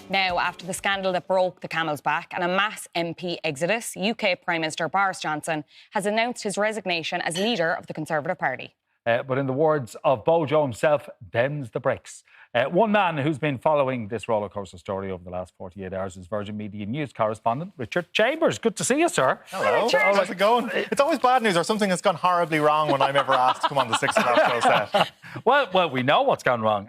Now, after the scandal that broke the camel's back and a mass MP exodus, UK Prime Minister Boris Johnson has announced his resignation as leader of the Conservative Party. But in the words of Bojo himself, them's the breaks. One man who's been following this rollercoaster story over the last 48 hours is Virgin Media News correspondent Richard Chambers. Good to see you, sir. Hello. How's it going? It's always bad news or something that's gone horribly wrong when I'm ever asked to come on the 6 o'clock show set. Well, we know what's gone wrong.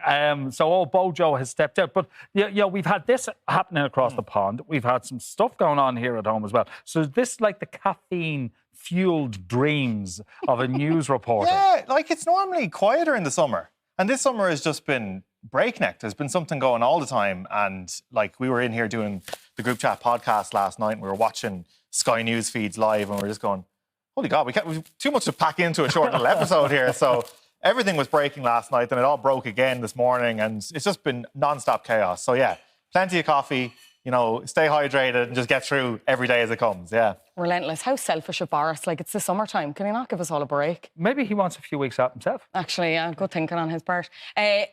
So old Bojo has stepped out. But, we've had this happening across the pond. We've had some stuff going on here at home as well. So is this like the caffeine-fueled dreams of a news reporter? Yeah, like it's normally quieter in the summer. And this summer has just been breakneck. There's been something going all the time. And like we were in here doing the group chat podcast last night and we were watching Sky News feeds live and we were just going, holy God, we've too much to pack into a short little episode here. So everything was breaking last night and it all broke again this morning and it's just been non-stop chaos. So yeah, plenty of coffee, stay hydrated and just get through every day as it comes, yeah. Relentless. How selfish of Boris. Like, it's the summertime. Can he not give us all a break? Maybe he wants a few weeks out himself. Actually, yeah, good thinking on his part.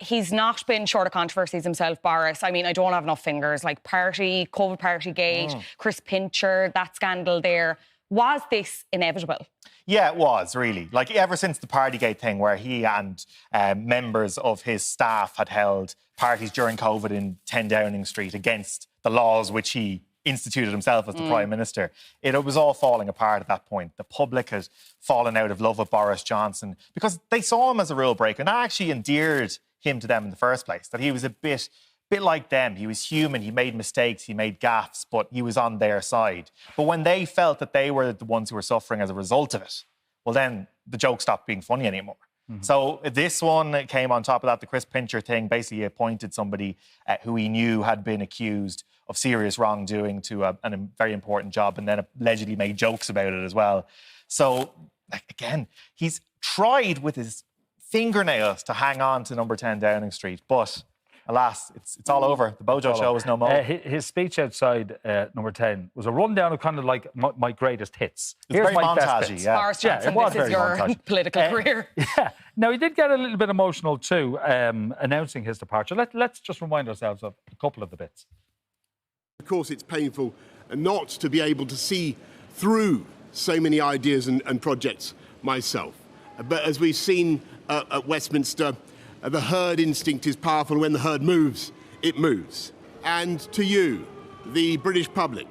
He's not been short of controversies himself, Boris. I mean, I don't have enough fingers. Like COVID party gate, Chris Pincher, that scandal there. Was this inevitable? Yeah, it was, really. Like, ever since the Partygate thing where he and members of his staff had held parties during COVID in 10 Downing Street against the laws which he instituted himself as the Prime Minister, it was all falling apart at that point. The public had fallen out of love with Boris Johnson because they saw him as a rule breaker and that actually endeared him to them in the first place, that he was a bit like them. He was human, he made mistakes, he made gaffes, but he was on their side. But when they felt that they were the ones who were suffering as a result of it, well, then the joke stopped being funny anymore. So this one came on top of that. The Chris Pincher thing, basically appointed somebody who he knew had been accused of serious wrongdoing to a very important job and then allegedly made jokes about it as well. So, again, he's tried with his fingernails to hang on to number 10 Downing Street, but alas, it's all over. The Bojo show is no more. His speech outside number 10 was a rundown of kind of like my greatest hits. It's very montagey, yeah. Boris Johnson, this is your political career. Yeah. Now, he did get a little bit emotional too, announcing his departure. Let's just remind ourselves of a couple of the bits. Of course, it's painful not to be able to see through so many ideas and projects myself. But as we've seen at Westminster, the herd instinct is powerful. When the herd moves, it moves. And to you, the British public,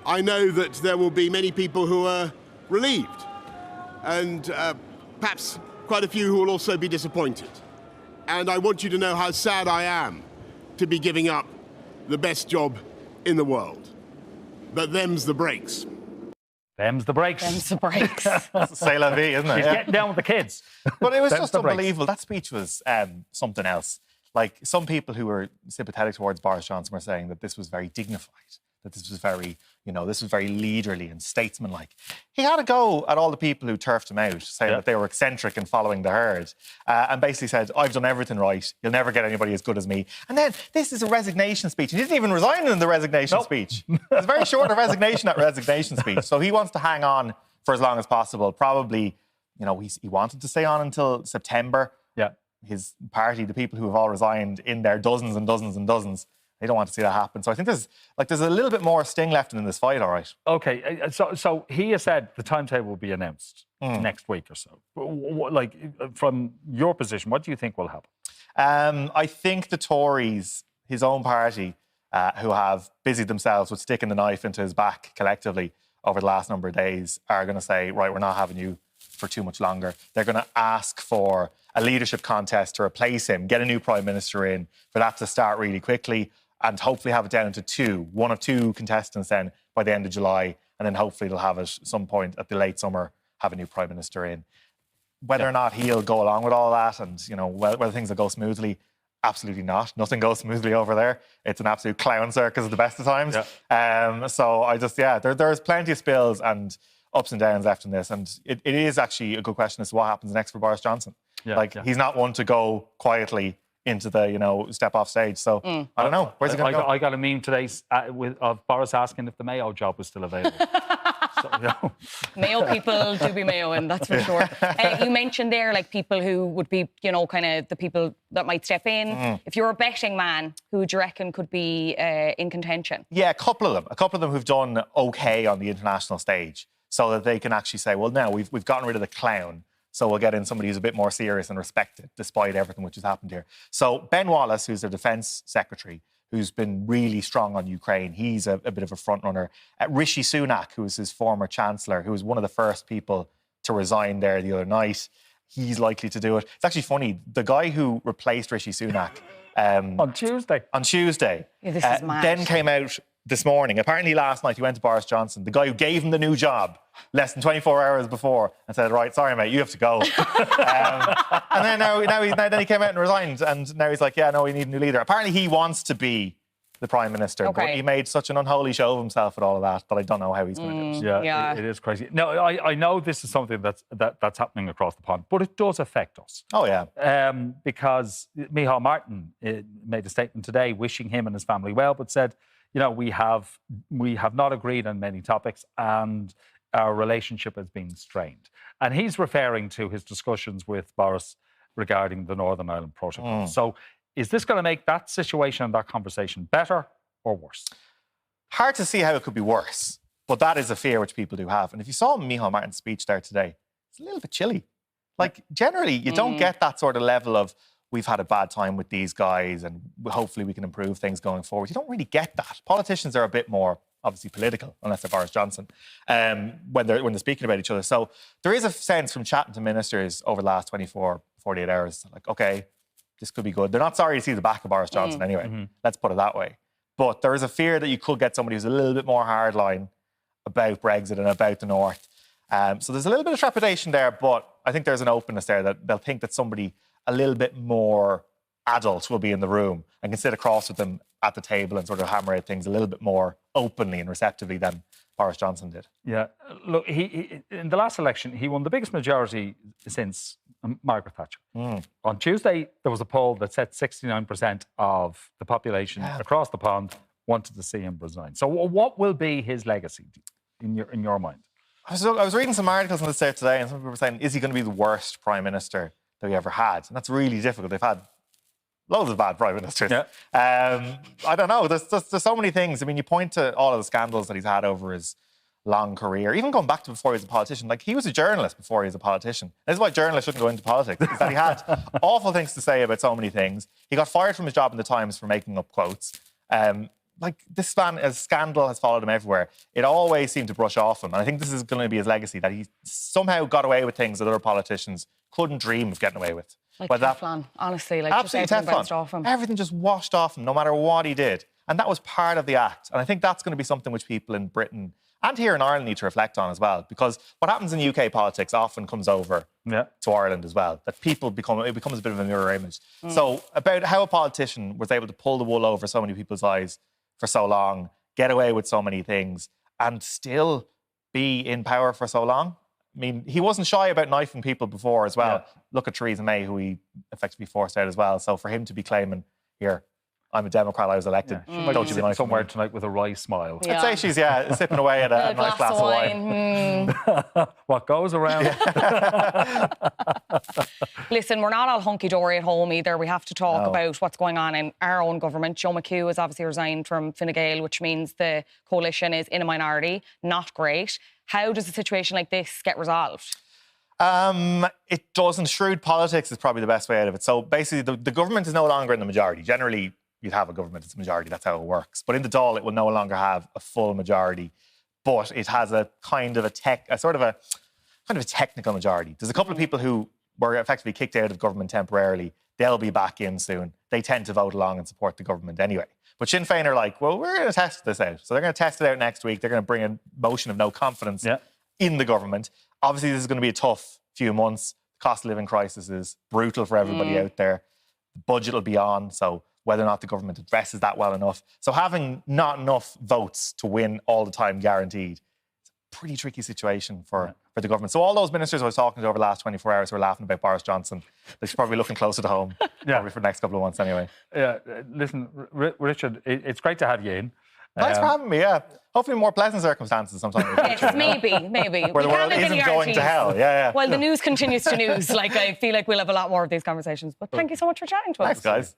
I know that there will be many people who are relieved and perhaps quite a few who will also be disappointed. And I want you to know how sad I am to be giving up the best job in the world. But them's the breaks. Them's the breaks. Them's the breaks. C'est la vie, isn't it? He's getting down with the kids. But it was just unbelievable. That speech was something else. Like, some people who were sympathetic towards Boris Johnson were saying that this was very dignified, that this was very, this was very leaderly and statesmanlike. He had a go at all the people who turfed him out, saying that they were eccentric and following the herd, and basically said, I've done everything right, you'll never get anybody as good as me. And then, this is a resignation speech. He didn't even resign in the resignation speech. It was very short, a resignation speech. So he wants to hang on for as long as possible. Probably, he wanted to stay on until September. Yeah. His party, the people who have all resigned in there, dozens and dozens and dozens, they don't want to see that happen. So I think there's a little bit more sting left in this fight, all right. OK, so he has said the timetable will be announced next week or so. Like, from your position, what do you think will happen? I think the Tories, his own party, who have busied themselves with sticking the knife into his back collectively over the last number of days, are going to say, right, we're not having you for too much longer. They're going to ask for a leadership contest to replace him, get a new Prime Minister in, for that to start really quickly, and hopefully have it down to one of two contestants then by the end of July, and then hopefully they'll have it some point at the late summer, have a new Prime Minister in. Whether or not he'll go along with all that and, whether things will go smoothly, absolutely not. Nothing goes smoothly over there. It's an absolute clown circus at the best of times. Yeah. So I just, there's plenty of spills and ups and downs left in this, and it is actually a good question as to what happens next for Boris Johnson. He's not one to go quietly into the, step off stage. So I don't know. Where's he going to go? I got a meme today of Boris asking if the Mayo job was still available. So, you know. Mayo people do be Mayoing, that's for sure. You mentioned there, like, people who would be, you know, kind of the people that might step in. If you're a betting man, who do you reckon could be in contention? Yeah, a couple of them. A couple of them who've done okay on the international stage, so that they can actually say, well, now we've gotten rid of the clown, so we'll get in somebody who's a bit more serious and respected, despite everything which has happened here. So Ben Wallace, who's their defence secretary, who's been really strong on Ukraine, he's a bit of a front runner. Rishi Sunak, who was his former chancellor, who was one of the first people to resign there the other night, he's likely to do it. It's actually funny, the guy who replaced Rishi Sunak On Tuesday. Yeah, this is mad. then came out this morning. Apparently last night he went to Boris Johnson, the guy who gave him the new job less than 24 hours before, and said, right, sorry mate, you have to go. And then then he came out and resigned, and now he's like, yeah, no, we need a new leader. Apparently he wants to be the Prime Minister, but he made such an unholy show of himself with all of that I don't know how he's going to do it. Yeah, it is crazy. No, I know this is something that's happening across the pond, but it does affect us. Oh, yeah. Because Micheál Martin made a statement today wishing him and his family well, but said, you know, we have not agreed on many topics and our relationship has been strained. And he's referring to his discussions with Boris regarding the Northern Ireland Protocol. So is this going to make that situation and that conversation better or worse? Hard to see how it could be worse, but that is a fear which people do have. And if you saw Micheál Martin's speech there today, it's a little bit chilly. Like, generally, you don't get that sort of level of, we've had a bad time with these guys and hopefully we can improve things going forward. You don't really get that. Politicians are a bit more, obviously, political, unless they're Boris Johnson, when they're speaking about each other. So there is a sense from chatting to ministers over the last 24, 48 hours, like, OK, this could be good. They're not sorry to see the back of Boris Johnson anyway. Let's put it that way. But there is a fear that you could get somebody who's a little bit more hardline about Brexit and about the North. So there's a little bit of trepidation there, but I think there's an openness there that they'll think that somebody a little bit more adult will be in the room and can sit across with them at the table and sort of hammer out things a little bit more openly and receptively than Boris Johnson did. Yeah. Look, he in the last election, he won the biggest majority since Margaret Thatcher. On Tuesday, there was a poll that said 69% of the population across the pond wanted to see him resign. So what will be his legacy in your mind? I was reading some articles on this today, and some people were saying, is he going to be the worst Prime Minister that we ever had? And that's really difficult. They've had loads of bad Prime Ministers. Yeah. I don't know. There's so many things. I mean, you point to all of the scandals that he's had over his long career, even going back to before he was a politician. Like, he was a journalist before he was a politician. This is why journalists shouldn't go into politics, is that he had awful things to say about so many things. He got fired from his job in the Times for making up quotes. Like, this man, a scandal has followed him everywhere. It always seemed to brush off him. And I think this is going to be his legacy, that he somehow got away with things that other politicians couldn't dream of getting away with. Like Teflon, honestly. Like, absolutely, just everything bounced off him. Everything just washed off him, no matter what he did. And that was part of the act. And I think that's going to be something which people in Britain and here in Ireland need to reflect on as well. Because what happens in UK politics often comes over to Ireland as well. That it becomes a bit of a mirror image. So about how a politician was able to pull the wool over so many people's eyes for so long, get away with so many things, and still be in power for so long. I mean, he wasn't shy about knifing people before as well. Yeah. Look at Theresa May, who he effectively forced out as well. So for him to be claiming, here, I'm a Democrat, I was elected. She might be sitting somewhere tonight with a wry smile. I'd say she's, sipping away at a nice glass of wine. What goes around. Listen, we're not all hunky-dory at home either. We have to talk about what's going on in our own government. Joe McHugh has obviously resigned from Fine Gael, which means the coalition is in a minority. Not great. How does a situation like this get resolved? It doesn't. Shrewd politics is probably the best way out of it. So basically, the government is no longer in the majority. Generally, you'd have a government that's a majority. That's how it works. But in the Dáil, it will no longer have a full majority. But it has a kind of a technical majority. There's a couple of people who were effectively kicked out of government temporarily. They'll be back in soon. They tend to vote along and support the government anyway. But Sinn Féin are like, well, we're going to test this out. So they're going to test it out next week. They're going to bring a motion of no confidence in the government. Obviously, this is going to be a tough few months. The cost of living crisis is brutal for everybody out there. The budget will be on, so whether or not the government addresses that well enough. So having not enough votes to win all the time guaranteed, it's a pretty tricky situation for the government. So all those ministers I was talking to over the last 24 hours who were laughing about Boris Johnson, they should probably be looking closer to home, probably for the next couple of months anyway. Yeah, listen, Richard, it's great to have you in. Thanks for having me, yeah. Hopefully more pleasant circumstances sometime in the future. Yes, maybe. Where the world isn't going to hell. Yeah. Well, the news continues to news. Like, I feel like we'll have a lot more of these conversations. But thank you so much for chatting to us. Thanks, guys.